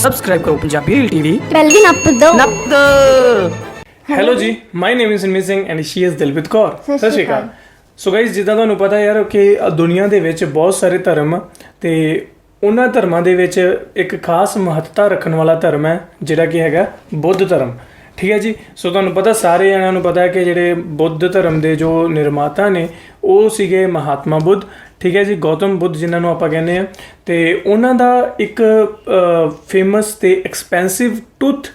Subscribe ਕਰੋ Punjabi reel TV, bell ਵੀ ਨੱਪ ਦੋ। ਹੈਲੋ ਜੀ, my name is Immi Singh and she is Dilpreet Kaur. Sat Sri Akal. So guys, ਜਿੱਦਾਂ ਤੁਹਾਨੂੰ ਪਤਾ ਯਾਰ ਕਿ ਦੁਨੀਆ ਦੇ ਵਿੱਚ ਬਹੁਤ ਸਾਰੇ ਧਰਮ ਤੇ ਉਹਨਾਂ ਧਰਮਾਂ ਦੇ ਵਿੱਚ ਇੱਕ ਖਾਸ ਮਹੱਤਤਾ ਰੱਖਣ ਵਾਲਾ ਧਰਮ ਹੈ ਜਿਹੜਾ ਕਿ ਹੈਗਾ ਬੁੱਧ ਧਰਮ। ਠੀਕ ਹੈ ਜੀ। ਸੋ ਤੁਹਾਨੂੰ ਪਤਾ, ਸਾਰੇ ਜਣਿਆਂ ਨੂੰ ਪਤਾ ਹੈ ਕਿ ਜਿਹੜੇ ਬੁੱਧ ਧਰਮ ਦੇ ਜੋ ਨਿਰਮਾਤਾ ਨੇ ਉਹ ਸੀਗੇ ਮਹਾਤਮਾ ਬੁੱਧ। ਠੀਕ ਹੈ ਜੀ, ਗੌਤਮ ਬੁੱਧ ਜਿਨ੍ਹਾਂ ਨੂੰ ਆਪਾਂ ਕਹਿੰਦੇ ਹਾਂ। ਅਤੇ ਉਹਨਾਂ ਦਾ ਇੱਕ ਫੇਮਸ ਅਤੇ ਐਕਸਪੈਂਸਿਵ ਟੂਥ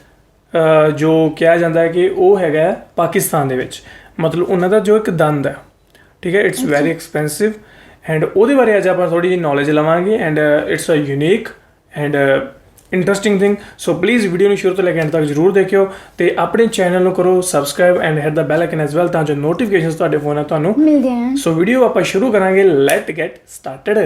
ਜੋ ਕਿਹਾ ਜਾਂਦਾ ਹੈ ਕਿ ਉਹ ਹੈਗਾ ਪਾਕਿਸਤਾਨ ਦੇ ਵਿੱਚ, ਮਤਲਬ ਉਹਨਾਂ ਦਾ ਜੋ ਇੱਕ ਦੰਦ ਹੈ। ਠੀਕ ਹੈ, ਇਟਸ ਵੈਰੀ ਐਕਸਪੈਂਸਿਵ ਐਂਡ ਉਹਦੇ ਬਾਰੇ ਅੱਜ ਆਪਾਂ ਥੋੜ੍ਹੀ ਜਿਹੀ ਨੌਲੇਜ ਲਵਾਂਗੇ and it's a unique and interesting thing. So please video ਨੂੰ ਸ਼ੁਰੂ ਤੋਂ ਲੈ ਕੇ ਐਂਡ ਤੱਕ ਜ਼ਰੂਰ ਦੇਖਿਓ ਅਤੇ ਆਪਣੇ ਚੈਨਲ ਨੂੰ ਕਰੋ subscribe and hit the bell icon as well, ਤਾਂ ਜੋ ਨੋਟੀਫਿਕੇਸ਼ਨਸ ਤੁਹਾਡੇ ਫੋਨ 'ਤੇ ਤੁਹਾਨੂੰ ਮਿਲਦੇ ਹਨ। ਸੋ ਵੀਡੀਓ ਆਪਾਂ ਸ਼ੁਰੂ ਕਰਾਂਗੇ। Let get started.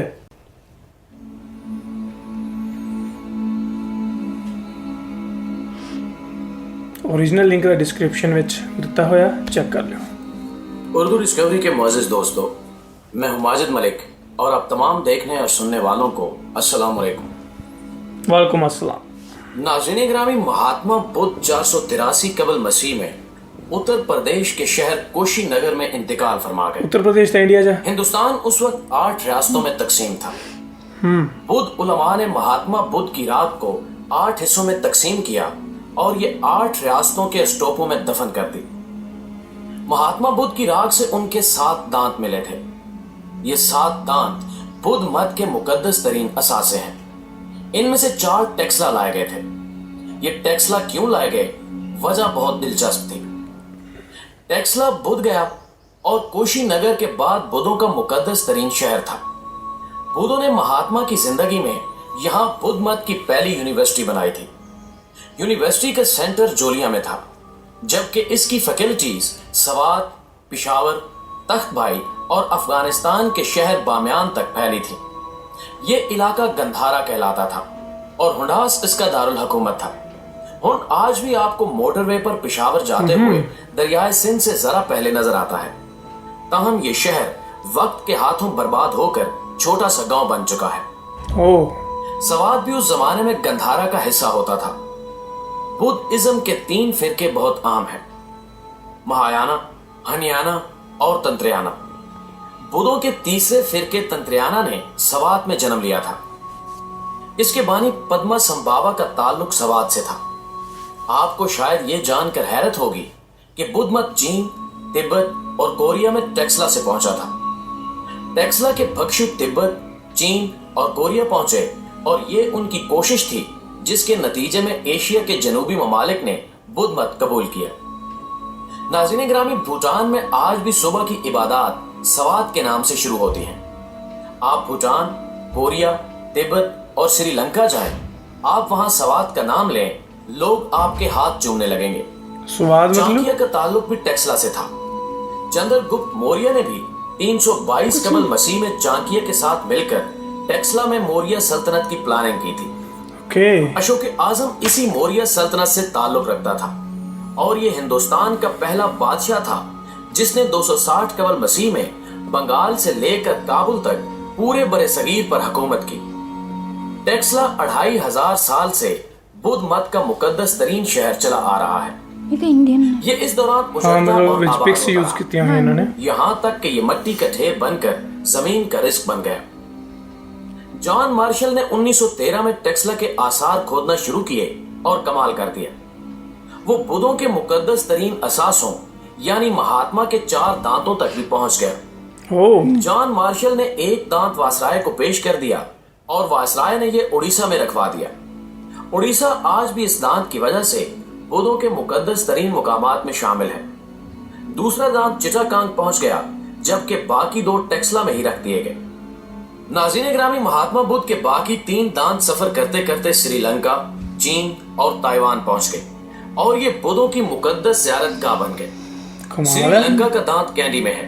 Original link description में दिता होया, चेक कर लो। उर्दू डिस्कवरी के मुअज़्ज़िज़ दोस्तों, मैं हूं माजिद मलिक और आप तमाम देखने और सुनने वालों को अस्सलाम वालेकुम। वालेकुम अस्सलाम। नाज़रीन गिरामी, महात्मा बुद्ध 483 कबल मसीह में उत्तर प्रदेश के शहर कुशीनगर में इंतकाल फरमा गए। उत्तर प्रदेश था इंडिया जा। हिंदुस्तान उस वक्त 8 रियासतों में तकसीम था। बुद्ध उलमा ने महात्मा बुद्ध की रात को 8 हिस्सों में तकसीम किया और ये 8 रियासतों के स्टोपों में दफन कर दी। महात्मा बुद्ध की राख से उनके 7 दांत मिले थे। ये 7 दांत बुद्ध मत के मुकद्दस तरीन असासे हैं। इनमें से 4 टेक्सला लाए गए थे। ये टेक्सला क्यों लाए गए, वजह बहुत दिलचस्प थी। टेक्सला बुद्ध गया और कुशीनगर के बाद बुद्धों का मुकद्दस तरीन शहर था। बुद्धों ने महात्मा की जिंदगी में यहाँ बुद्ध मत की पहली यूनिवर्सिटी बनाई थी। यूनिवर्सिटी का सेंटर जोलिया में था, जबकि इसकी फैकल्टीज सवात, पिशावर, तख्तभाई और अफगानिस्तान के शहर बामियान तक फैली थी। ये इलाका गंधारा कहलाता था और हुंडास इसका दारुल हुकूमत था। हुंड आज भी आपको मोटरवे पर पिशावर जाते हुए दरियाए सिंध से जरा पहले नजर आता है। ताहम ये शहर वक्त के हाथों बर्बाद होकर छोटा सा गांव बन चुका है। सवात भी उस जमाने में गंधारा का हिस्सा होता था। बुद्धिज्म के 3 फिरके बहुत आम हैं, महायाना, हनियाना और तंत्रयाना। बुद्धों के तीसरे फिरके तंत्रयाना ने सवात में जन्म लिया था। इसके बानी पद्मा संभावा का ताल्लुक सवात से था। आपको शायद ये जानकर हैरत होगी कि बुद्ध मत चीन, तिब्बत और कोरिया में टेक्सला से पहुंचा था। टेक्सला के भक्षु तिब्बत, चीन और कोरिया पहुंचे और ये उनकी कोशिश थी जिसके नतीजे में एशिया के जनूबी ममालिक ने बुद्ध मत कबूल किया। नाज़रीन गिरामी, भूटान में आज भी सुबह की इबादत सवात के नाम से शुरू होती हैं। आप भूटान, कोरिया, तिब्बत और श्रीलंका जाएं, आप वहां सवात का नाम लें, लोग आपके हाथ चूमने लगेंगे। चांकिया का ताल्लुक भी टेक्सला से था। चंद्रगुप्त मौर्य ने भी 322 कबल मसीह में चांकिया के साथ मिलकर टेक्सला में मौर्य सल्तनत की प्लानिंग की थी। अशोक आजम इसी मौर्य सल्तनत से ताल्लुक रखता था और ये हिंदुस्तान का पहला बादशाह था जिसने 260 कबल मसीह में बंगाल से लेकर काबुल तक पूरे बड़े सगीर पर हुकूमत की। टेक्सला 2500 साल से बुद्ध मत का मुकद्दस तरीन शहर चला आ रहा है। ये इस दौरान उजड़ता और आबाद होता है, यहाँ तक कि ये मिट्टी का ढेर बनकर जमीन का रिस्क बन गया। जॉन मार्शल ने 1913 में टेक्सला के आसार खोदना शुरू किए और कमाल कर दिया। वो बुद्धों के मुकद्दस तरीन असासों यानी महात्मा के 4 दांतों तक भी पहुंच गया। जॉन मार्शल ने एक दांत वायसराय को पेश कर दिया और वायसराय ने ये उड़ीसा में रखवा दिया। उड़ीसा आज भी इस दांत की वजह से बुद्धों के मुकद्दस तरीन मुकामात में शामिल है। दूसरा दांत चिटागांग पहुंच गया, जबकि बाकी 2 टेक्सला में ही रख दिए गए। नाज़रीन गिरामी, महात्मा बुद्ध के बाकी 3 दांत सफर करते करते श्रीलंका, चीन और ताइवान पहुंच गए और ये बुद्धों की मुकद्दस ज़ियारतगाह बन गए। श्रीलंका का दांत कैंडी में है।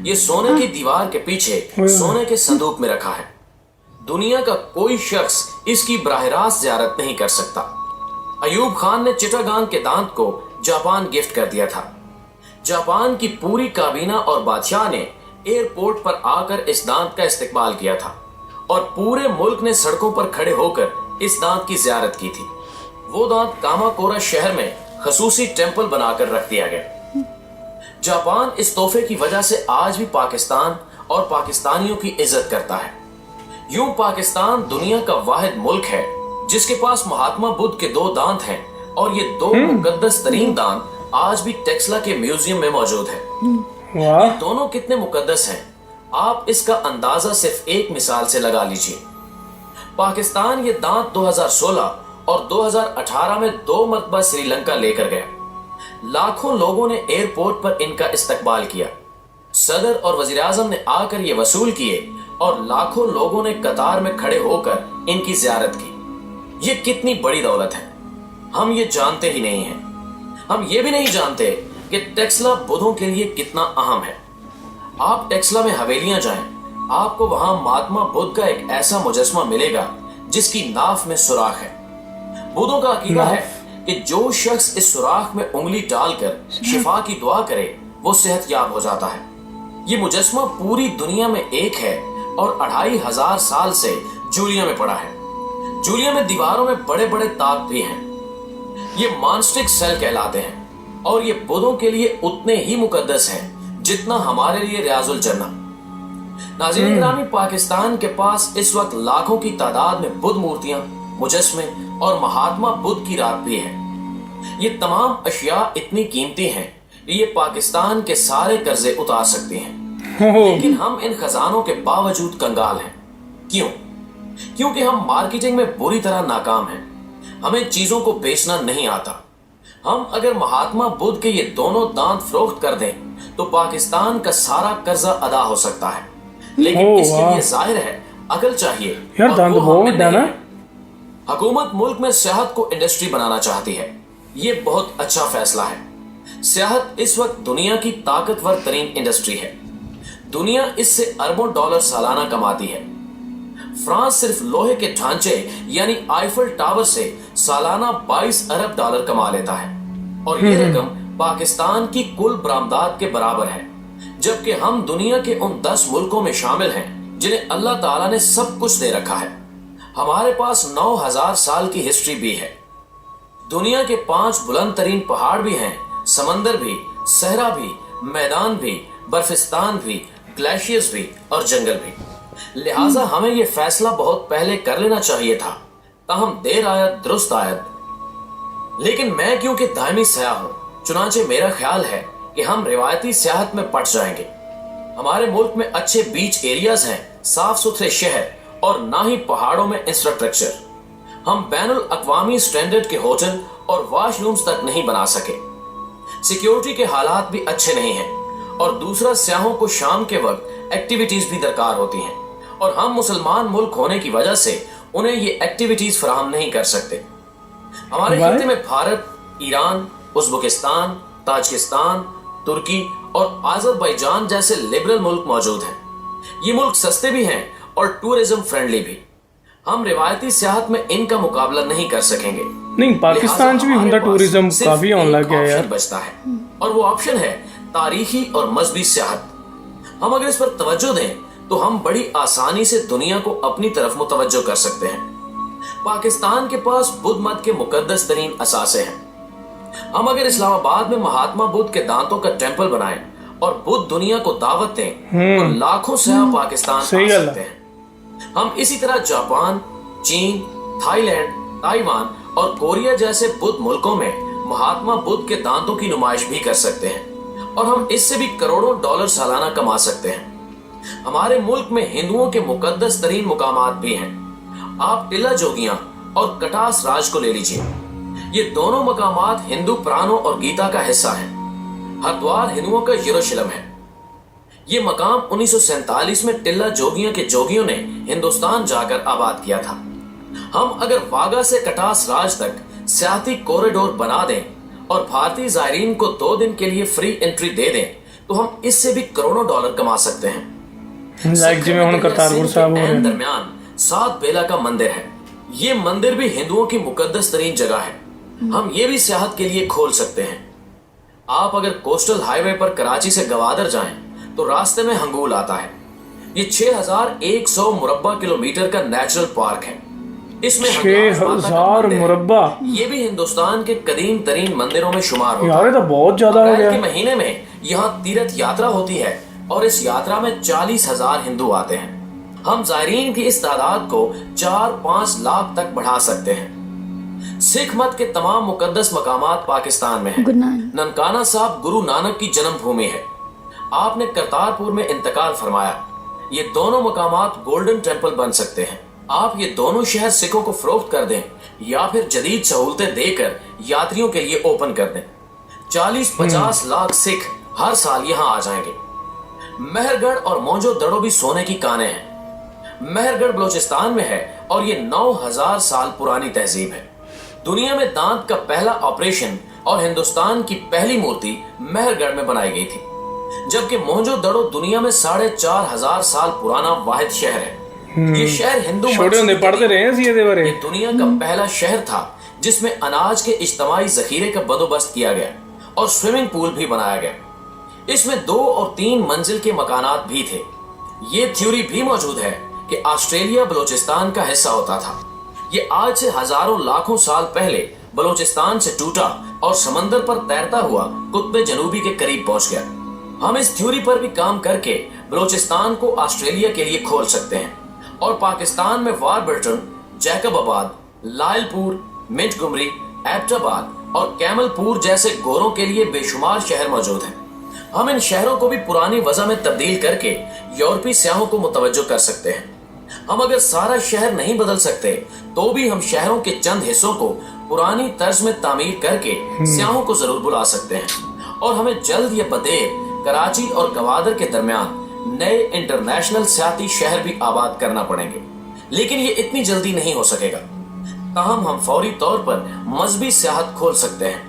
ये सोने की दीवार के पीछे सोने के संदूक में रखा है। दुनिया का कोई शख्स इसकी बराह रास्त ज़ियारत नहीं कर सकता। अयूब खान ने चिटागांग के दांत को जापान गिफ्ट कर दिया था। जापान की पूरी काबीना और बादशाह ने एयरपोर्ट पर आकर इस दांत का इस्तेमाल किया था और पूरे मुल्क ने सड़कों पर खड़े होकर इस दांत की जियारत की थी। वो दांत कामाकोरा शहर में खसूसी टेम्पल बनाकर रख दिया गया। जापान इस तोहफे की वजह से आज भी पाकिस्तान और पाकिस्तानियों की इज्जत करता है। यूं पाकिस्तान दुनिया का वाहिद मुल्क है जिसके पास महात्मा बुद्ध के 2 दांत हैं, और ये 2 मुकद्दस तरीन दांत आज भी टेक्सला के म्यूजियम में मौजूद है। वाह, दोनों कितने मुकद्दस हैं, आप इसका अंदाजा सिर्फ एक मिसाल से लगा लीजिए। पाकिस्तान ये दांत 2016 और 2018 में 2 मरतबा श्रीलंका लेकर गया। लाखों लोगों ने एयरपोर्ट पर इनका इस्तकबाल किया। सदर और वजीर आजम ने आकर ये वसूल किए और लाखों लोगों ने कतार में खड़े होकर इनकी जियारत की। ये कितनी बड़ी दौलत है, हम ये जानते ही नहीं हैं। हम ये भी नहीं जानते कि टेक्सला बुद्धों के लिए कितना अहम है। आप टेक्सला में हवेलियां जाएं, आपको वहां महात्मा बुद्ध का एक ऐसा मुजस्मा मिलेगा जिसकी नाफ में सुराख है। बुद्धों का अकीदा है कि जो शख्स इस सुराख में उंगली डालकर शिफा की दुआ करे वो सेहतयाब हो जाता है। ये मुजस्मा पूरी दुनिया में एक है और 2500 साल से जूलिया में पड़ा है। जूलिया में दीवारों में बड़े बड़े ताक भी हैं। ये मॉन्स्टिक सेल कहलाते हैं और ये बुद्धों के लिए उतने ही मुकद्दस हैं जितना हमारे लिए रियाजुल जन्ना। नाज़रीन ग्रामी, पाकिस्तान के पास इस वक्त लाखों की तादाद में बुद्ध मूर्तियां, मुजस्मे और महात्मा बुद्ध की रात भी है। ये तमाम अशिया इतनी कीमती हैं कि ये पाकिस्तान के सारे कर्जे उतार सकती हैं। लेकिन हम इन खजानों के बावजूद कंगाल हैं। क्यों? क्योंकि हम मार्केटिंग में बुरी तरह नाकाम हैं। हमें चीजों को बेचना नहीं आता। हम अगर महात्मा बुद्ध के ये दोनों दांत फरोख्त कर दें तो पाकिस्तान का सारा कर्जा अदा हो सकता है। लेकिन इसके लिए जाहिर है अकल चाहिए। यार दांत बहुत है ना। हुकूमत मुल्क में सियाहत को इंडस्ट्री बनाना चाहती है। ये बहुत अच्छा फैसला है। सियाहत इस वक्त दुनिया की ताकतवर तरीन इंडस्ट्री है। दुनिया इससे अरबों डॉलर सालाना कमाती है। फ्रांस सिर्फ लोहे के ढांचे यानी आईफल टावर से सालाना 22 अरब डॉलर कमा लेता है, और ये रकम पाकिस्तान की कुल बरामदात के बराबर है। जबकि हम दुनिया के उन 10 मुल्कों में शामिल हैं जिन्हें अल्लाह ताला ने सब कुछ दे रखा है। हमारे पास 9000 साल की हिस्ट्री भी है। दुनिया के 5 बुलंद तरीन पहाड़ भी हैं, समंदर भी, सहरा भी, मैदान भी, बर्फिस्तान भी, ग्लेशियर्स भी और जंगल भी। लिहाजा हमें यह फैसला बहुत पहले कर लेना चाहिए था, ताहम देर आयत दुरुस्त आयत। लेकिन मैं क्योंकि दायमी सयाह हूं, चुनांचे मेरा ख्याल है कि हम रिवायती सियाहत में पट जाएंगे। हमारे मुल्क में अच्छे बीच एरियाज हैं, साफ सुथरे शहर और ना ही पहाड़ों में इंफ्रास्ट्रक्चर। हम बैनुल अक़वामी स्टैंडर्ड के होटल और वॉशरूम्स तक नहीं बना सके। सिक्योरिटी के हालात भी अच्छे नहीं हैं, और दूसरा सियाहों को शाम के वक्त एक्टिविटीज भी दरकार होती हैं, और हम मुसलमान मुल्क होने की वजह से उन्हें ये एक्टिविटीज फराहम नहीं कर सकते। हमारे खित्ते में भारत, ईरान, उज़्बेकिस्तान, ताजिकिस्तान, तुर्की और अज़रबैजान जैसे लिबरल मुल्क मौजूद हैं। ये मुल्क सस्ते भी हैं और टूरिज्म फ्रेंडली भी। हम रिवायती सियाहत में इनका मुकाबला नहीं कर सकेंगे। नहीं, पाकिस्तान च भी हुंदा टूरिज्म काफी आने लग गया यार। बचता है, और वो ऑप्शन है तारीखी और मजहबी सियाहत। हम अगर इस पर तवज्जो दें तो हम बड़ी आसानी से दुनिया को अपनी तरफ मुतवज्जो कर सकते हैं। पाकिस्तान के पास बुद्ध मत के मुकद्दस तरीन असासे हैं। हम अगर इस्लामाबाद में महात्मा बुद्ध के दांतों का टेम्पल बनाएं और बुद्ध दुनिया को दावत दें तो लाखों सयाह पाकिस्तान आ सकते हैं। हम इसी तरह जापान, चीन, थाईलैंड, ताइवान और कोरिया जैसे बुद्ध मुल्कों में महात्मा बुद्ध के दांतों की नुमाइश भी कर सकते हैं, और हम इससे भी करोड़ों डॉलर सालाना कमा सकते हैं। हमारे मुल्क में हिंदुओं के मुकद्दस तरीन मुकामात भी हैं। आप टिल्ला जोगियां और कटास राज को ले लीजिए। ये दोनों मकामात हिंदू पुराणों और गीता का हिस्सा हैं। हरिद्वार हिंदुओं का यरूशलेम है। ये मकाम 1947 में टिल्ला जोगियों के जोगियों ने हिंदुस्तान जाकर आबाद किया था। हम अगर वागा से कटास राज तक सियाहती कॉरिडोर बना दें और भारतीय जायरीन को 2 दिन के लिए फ्री एंट्री दे दें तो हम इससे भी करोड़ों डॉलर कमा सकते हैं। दरमियान 7 बेला का मंदिर है। ये मंदिर भी हिंदुओं की मुकद्दस तरीन जगह है। हम ये भी सियाहत के लिए खोल सकते हैं। आप अगर कोस्टल हाईवे पर कराची से गवादर जाएं तो रास्ते में हंगूल आता है। ये 6100 मुरब्बा किलोमीटर का नेचुरल पार्क है। इसमें हंगलाज माता का 6000 मंदिर है। मुरब्बा। ये भी हिंदुस्तान के कदीम तरीन मंदिरों में शुमार होता यार ये तो बहुत ज्यादा हो अप्रैल गया। के महीने में यहाँ तीर्थ यात्रा होती है और इस यात्रा में 40,000 हिंदू आते हैं। हम जायरीन की इस तादाद को 4-5 लाख तक बढ़ा सकते हैं। सिख मत के तमाम मुकद्दस मकामात पाकिस्तान में हैं। ननकाना साहब गुरु नानक की जन्मभूमि है। आपने करतारपुर में इंतकाल फरमाया। ये दोनों मकामात गोल्डन टेम्पल बन सकते हैं। आप ये दोनों शहर सिखों को फरोख्त कर दें या फिर जदीद सहूलतें देकर यात्रियों के लिए ओपन कर दें। 40-50 लाख सिख हर साल यहाँ आ जाएंगे। मेहरगढ़ और मोंजो दड़ो भी सोने की कानें हैं। मेहरगढ़ बलोचिस्तान में है और ये 9000 साल पुरानी तहजीब है। दुनिया में दांत का पहला ऑपरेशन और हिंदुस्तान की पहली मूर्ति मेहरगढ़ में बनाई गई थी, जबकि मोंजो दड़ो दुनिया में 4500 साल पुराना वाहिद शहर है। ये शहर हिंदू छोटे होंदे पढ़ते रहे हैं इसके बारे। ये दुनिया का पहला शहर था जिसमें अनाज के इज्तमाही जखीरे का बंदोबस्त किया गया और स्विमिंग पूल भी बनाया गया। इसमें 2 और 3 मंजिल के मकानात भी थे। ये थ्योरी भी मौजूद है कि ऑस्ट्रेलिया बलोचिस्तान का हिस्सा होता था। ये आज से हजारों लाखों साल पहले बलोचिस्तान से टूटा और समंदर पर तैरता हुआ कुतुब जनूबी के करीब पहुंच गया। हम इस थ्योरी पर भी काम करके बलोचिस्तान को ऑस्ट्रेलिया के लिए खोल सकते हैं और पाकिस्तान में वारबर्टन, जैकबाबाद, लायलपुर, मिंटगुमरी, एबटाबाद और कैमलपुर जैसे गोरों के लिए बेशुमार शहर मौजूद हैं। हम इन शहरों को भी पुरानी वजह में तब्दील करके यूरोपीय सियाहों को मुतवज्जो कर सकते हैं। हम अगर सारा शहर नहीं बदल सकते तो भी हम शहरों के चंद हिस्सों को पुरानी तर्ज में तामीर करके सियाहों को जरूर बुला सकते हैं और हमें जल्द या बदेर कराची और गवादर के दरमियान नए इंटरनेशनल सियाती शहर भी आबाद करना पड़ेंगे। लेकिन ये इतनी जल्दी नहीं हो सकेगा। ताहम हम फौरी तौर पर मजहबी सियाहत खोल सकते हैं।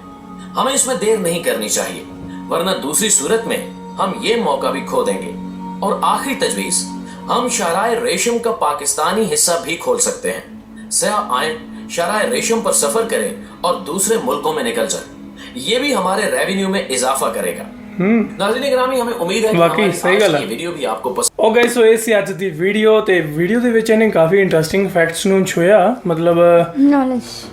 हमें इसमें देर नहीं करनी चाहिए, वरना दूसरी सूरत में हम ये मौका भी खो देंगे। और आखिरी तजवीज, हम शाहराए रेशम का पाकिस्तानी हिस्सा भी खोल सकते हैं। सयाह आए, शाहराए रेशम पर सफर करें और दूसरे मुल्कों में निकल जाए। ये भी हमारे रेवेन्यू में इजाफा करेगा। नाज़रीन गिरामी, हमें उम्मीद है कि वाकई हमारी सही आज गल की है। वीडियो भी आपको पसंद ਉਹ ਗਾਇਸ ਸੋ ਇਹ ਸੀ ਅੱਜ ਦੀ ਵੀਡੀਓ ਦੇ ਵਿੱਚ ਇਹਨੇ ਕਾਫੀ ਇੰਟਰਸਟਿੰਗ ਫੈਕਟਸ ਨੂੰ ਛੋਇਆ, ਮਤਲਬ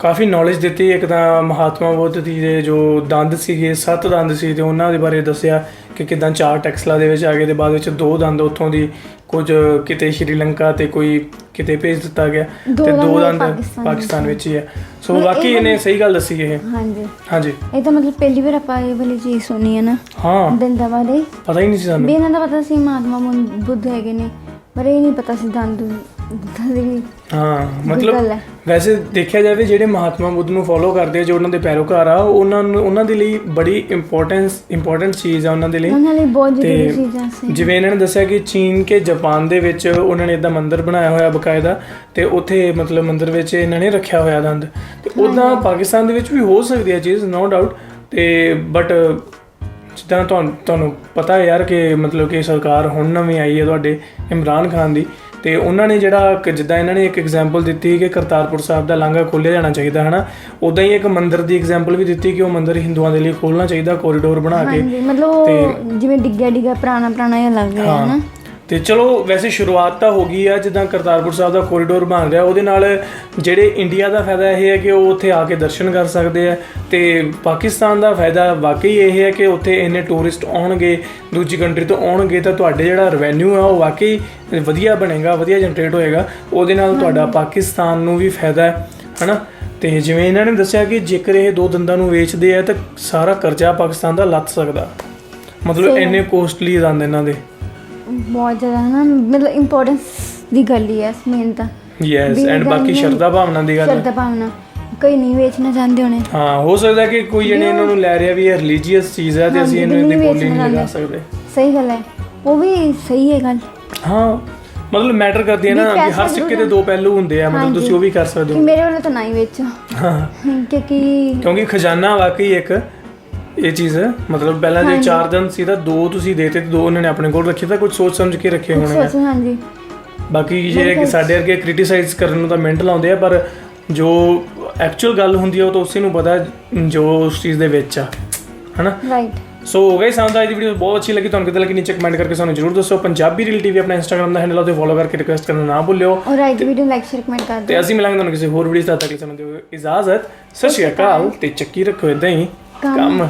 ਕਾਫੀ ਨੌਲੇਜ ਦਿੱਤੀ। ਇੱਕ ਤਾਂ ਮਹਾਤਮਾ ਬੁੱਧ ਦੀ ਦੇ ਜੋ ਦੰਦ ਸੀਗੇ 7 ਦੰਦ ਸੀ ਤੇ ਉਹਨਾਂ ਦੇ ਬਾਰੇ ਦੱਸਿਆ ਕਿ ਕਿਦਾਂ 4 ਟੈਕਸਲਾ ਦੇ ਵਿੱਚ ਆ ਗਏ ਤੇ ਬਾਅਦ ਵਿੱਚ 2 ਦੰਦ ਉੱਥੋਂ ਦੀ ਕੁਝ ਕਿਤੇ ਸ਼੍ਰੀਲੰਕਾ ਤੇ ਕੋਈ ਕਿਤੇ ਭੇਜ ਦਿੱਤਾ ਗਿਆ ਤੇ 2 ਦੰਦ ਪਾਕਿਸਤਾਨ ਵਿੱਚ ਹੀ ਹੈ। ਸੋ ਬਾਕੀ ਇਹਨੇ ਸਹੀ ਗੱਲ ਦੱਸੀ ਇਹ। ਹਾਂਜੀ ਇਹ ਤਾਂ ਮਤਲਬ ਪਹਿਲੀ ਵਾਰ ਆਪਾਂ ਇਹ ਵਾਲੀ ਚੀਜ਼ ਸੁਣੀ ਹੈ ਨਾ। ਹਾਂ, ਦੰਦਾਂ ਬਾਰੇ ਪਤਾ ਹੀ ਨਹੀਂ ਸੀ ਸਾਨੂੰ। ਵੀ ਇਹਨਾਂ ਦਾ ਪਤਾ ਸੀ ਮਹਾਤਮਾ ਬੁੱਧ ਹੈਗੇ ਨੇ, ਪਰ ਇਹ ਨਹੀਂ ਪਤਾ ਸੀ ਦੰਦ ਵੀ। ਹਾਂ, ਮਤਲਬ ਵੈਸੇ ਦੇਖਿਆ ਜਾਵੇ ਜਿਹੜੇ ਮਹਾਤਮਾ ਬੁੱਧ ਨੂੰ ਫੋਲੋ ਕਰਦੇ ਆ, ਜੋ ਉਹਨਾਂ ਦੇ ਪੈਰੋਕਾਰ ਆ, ਉਹਨਾਂ ਦੇ ਲਈ ਬੜੀ ਇੰਪੋਰਟੈਂਟ ਚੀਜ਼ ਆ ਉਹਨਾਂ ਦੇ ਲਈ। ਬਹੁਤ ਜ਼ਰੂਰੀ ਚੀਜ਼ਾਂ ਸੀ। ਜਿਵੇਂ ਇਹਨਾਂ ਨੇ ਦੱਸਿਆ ਕਿ ਚੀਨ ਕੇ ਜਾਪਾਨ ਦੇ ਵਿੱਚ ਉਹਨਾਂ ਨੇ ਇਦਾਂ ਮੰਦਿਰ ਬਣਾਇਆ ਹੋਇਆ ਬਕਾਇਦਾ, ਤੇ ਉੱਥੇ ਮਤਲਬ ਮੰਦਿਰ ਵਿੱਚ ਇਹਨਾਂ ਨੇ ਰੱਖਿਆ ਹੋਇਆ ਦੰਦ। ਤੇ ਉੱਦਾਂ ਪਾਕਿਸਤਾਨ ਦੇ ਵਿੱਚ ਵੀ ਹੋ ਸਕਦੀ ਹੈ ਚੀਜ਼, ਨੋ ਡਾਊਟ। ਤੇ ਬਟ ਜਿੱਦਾਂ ਤੁਹਾਨੂੰ ਪਤਾ ਹੈ ਯਾਰ ਕਿ ਮਤਲਬ ਕਿ ਸਰਕਾਰ ਹੁਣ ਨਵੀਂ ਆਈ ਹੈ ਤੁਹਾਡੇ ਇਮਰਾਨ ਖਾਨ ਦੀ, ਤੇ ਉਹਨਾਂ ਨੇ ਜਿਹੜਾ ਜਿੱਦਾਂ ਇਹਨਾਂ ਨੇ ਇੱਕ ਐਗਜ਼ਾਮਪਲ ਦਿੱਤੀ ਕਿ ਕਰਤਾਰਪੁਰ ਸਾਹਿਬ ਦਾ ਲਾਂਘਾ ਖੋਲ੍ਹਿਆ ਜਾਣਾ ਚਾਹੀਦਾ ਹੈ ਨਾ, ਉੱਦਾਂ ਹੀ ਇੱਕ ਮੰਦਿਰ ਦੀ ਐਗਜ਼ਾਮਪਲ ਵੀ ਦਿੱਤੀ ਕਿ ਉਹ ਮੰਦਿਰ ਹਿੰਦੂਆਂ ਦੇ ਲਈ ਖੋਲ੍ਹਣਾ ਚਾਹੀਦਾ ਕੋਰੀਡੋਰ ਬਣਾ ਕੇ। ਮਤਲਬ ਜਿਵੇਂ ਡਿੱਗਿਆ ਪੁਰਾਣਾ ਜਿਹਾ ਲੱਗ ਰਿਹਾ ਹੈ ਨਾ। ਤੇ ਚਲੋ ਵੈਸੇ ਸ਼ੁਰੂਆਤ ਤਾਂ ਹੋ ਗਈ ਆ, ਜਿੱਦਾਂ ਕਰਤਾਰਪੁਰ ਸਾਹਿਬ ਦਾ ਕੋਰੀਡੋਰ ਬਣ ਰਿਹਾ, ਉਹਦੇ ਨਾਲ ਜਿਹੜੇ ਇੰਡੀਆ ਦਾ ਫਾਇਦਾ ਇਹ ਹੈ ਕਿ ਉਹ ਉੱਥੇ ਆ ਕੇ ਦਰਸ਼ਨ ਕਰ ਸਕਦੇ ਆ, ਤੇ ਪਾਕਿਸਤਾਨ ਦਾ ਫਾਇਦਾ ਵਾਕਈ ਇਹ ਹੈ ਕਿ ਉੱਥੇ ਇੰਨੇ ਟੂਰਿਸਟ ਆਉਣਗੇ, ਦੂਜੀ ਕੰਟਰੀ ਤੋਂ ਆਉਣਗੇ, ਤਾਂ ਤੁਹਾਡੇ ਜਿਹੜਾ ਰੈਵਨਿਊ ਆ ਉਹ ਵਾਕਈ ਵਧੀਆ ਬਣੇਗਾ, ਵਧੀਆ ਜਨਰੇਟ ਹੋਏਗਾ। ਉਹਦੇ ਨਾਲ ਤੁਹਾਡਾ ਪਾਕਿਸਤਾਨ ਨੂੰ ਵੀ ਫਾਇਦਾ ਹੈ ਨਾ। ਤੇ ਜਿਵੇਂ ਇਹਨਾਂ ਨੇ ਦੱਸਿਆ ਕਿ ਜੇਕਰ ਇਹ 2 ਦੰਦਾਂ ਨੂੰ ਵੇਚਦੇ ਆ ਤਾਂ ਸਾਰਾ ਕਰਜ਼ਾ ਪਾਕਿਸਤਾਨ ਦਾ ਲੱਥ ਸਕਦਾ, ਮਤਲਬ ਇੰਨੇ ਕੋਸਟਲੀ ਦੰਦ ਇਹਨਾਂ ਦੇ। ਬਹੁਤ ਜ਼ਿਆਦਾ ਨਾ, ਮਤਲਬ ਇੰਪੋਰਟੈਂਸ ਦੀ ਗੱਲ ਹੀ ਹੈ ਮੇਨ ਤਾਂ। ਯੈਸ, ਐਂਡ ਬਾਕੀ ਸ਼ਰਧਾ ਭਾਵਨਾ ਦੀ ਗੱਲ ਹੈ। ਸ਼ਰਧਾ ਭਾਵਨਾ ਕੋਈ ਨਹੀਂ ਵੇਚਣਾ ਚਾਹੁੰਦੇ ਹੋਣੇ। ਹਾਂ, ਹੋ ਸਕਦਾ ਕਿ ਕੋਈ ਜਣੇ ਇਹਨਾਂ ਨੂੰ ਲੈ ਰਿਹਾ ਵੀ ਇਹ ਰਿਲੀਜੀਅਸ ਚੀਜ਼ ਹੈ ਤੇ ਅਸੀਂ ਇਹਨੂੰ ਇਹਦੀ ਬੋਲੀ ਨਹੀਂ ਲਗਾ ਸਕਦੇ। ਸਹੀ ਗੱਲ ਹੈ, ਉਹ ਵੀ ਸਹੀ ਹੈ ਗੱਲ। ਹਾਂ, ਮਤਲਬ ਮੈਟਰ ਕਰਦੀ ਹੈ ਨਾ ਕਿ ਹਰ ਸਿੱਕੇ ਦੇ 2 ਪਹਿਲੂ ਹੁੰਦੇ ਆ, ਮਤਲਬ ਤੁਸੀਂ ਉਹ ਵੀ ਕਰ ਸਕਦੇ ਹੋ। ਮੇਰੇ ਵੱਲੋਂ ਤਾਂ ਨਾ ਹੀ ਵੇਚੋ, ਕਿਉਂਕਿ ਖਜ਼ਾਨਾ ਵਾਕਈ ਇੱਕ ਇਹ ਚੀਜ਼ ਹੈ। ਮਤਲਬ ਪਹਿਲਾਂ ਜੇ 4 ਦੰਦ ਸੀ ਤਾਂ 2 ਤੁਸੀਂ ਦੇਤੇ ਤੇ 2 ਉਹਨਾਂ ਨੇ ਆਪਣੇ ਕੋਲ ਰੱਖੇ, ਤਾਂ ਕੁਝ ਸੋਚ ਸਮਝ ਕੇ ਰੱਖੇ ਹੋਣੇ ਆ। ਹਾਂਜੀ, ਬਾਕੀ ਜਿਹੜੇ ਕਿ ਸਾਡੇ ਵਰਗੇ ਕ੍ਰਿਟਿਸਾਈਜ਼ ਕਰਨ ਨੂੰ ਤਾਂ ਮਿੰਟ ਲਾਉਂਦੇ ਆ, ਪਰ ਜੋ ਐਕਚੁਅਲ ਗੱਲ ਹੁੰਦੀ ਆ ਉਹ ਤਾਂ ਉਸੇ ਨੂੰ ਪਤਾ ਜੋ ਉਸ ਚੀਜ਼ ਦੇ ਵਿੱਚ ਆ, ਹਨਾ। ਰਾਈਟ। ਸੋ ਗਾਇਸ ਸਾਨੂੰ ਤਾਂ ਅੱਜ ਦੀ ਵੀਡੀਓ ਬਹੁਤ ਅੱਛੀ ਲੱਗੀ, ਤੁਹਾਨੂੰ ਕਿੱਦਾਂ ਲੱਗੀ ਨੀਚੇ ਕਮੈਂਟ ਕਰਕੇ ਸਾਨੂੰ ਜ਼ਰੂਰ ਦੱਸੋ। ਪੰਜਾਬੀ ਰੀਲ ਟੀਵੀ ਆਪਣਾ ਇੰਸਟਾਗ੍ਰਾਮ ਦਾ ਹੈਂਡਲ ਉੱਤੇ ਫੋਲੋ ਕਰਕੇ ਰਿਕੁਐਸਟ ਕਰਨਾ ਨਾ ਭੁੱਲਿਓ, ਔਰ ਅੱਜ ਦੀ ਵੀਡੀਓ ਲਾਈਕ ਸ਼ੇਅਰ ਕਮੈਂਟ ਕਰ ਤੇ ਦਿਓ। ਅਸੀਂ ਮਿਲਾਂਗੇ ਤੁਹਾਨੂੰ ਕਿਸੇ ਹੋਰ ਵੀਡੀਓ ਤੱਕ, ਸਾਨੂੰ ਦਿਓ ਇਜਾਜ਼ਤ। ਸਤਿ ਸ਼੍ਰੀ ਅਕਾਲ ਤੇ ਚੱਕੀ ਰੱਖੋ ਇਦਾਂ ਹੀ ਕੰਮ।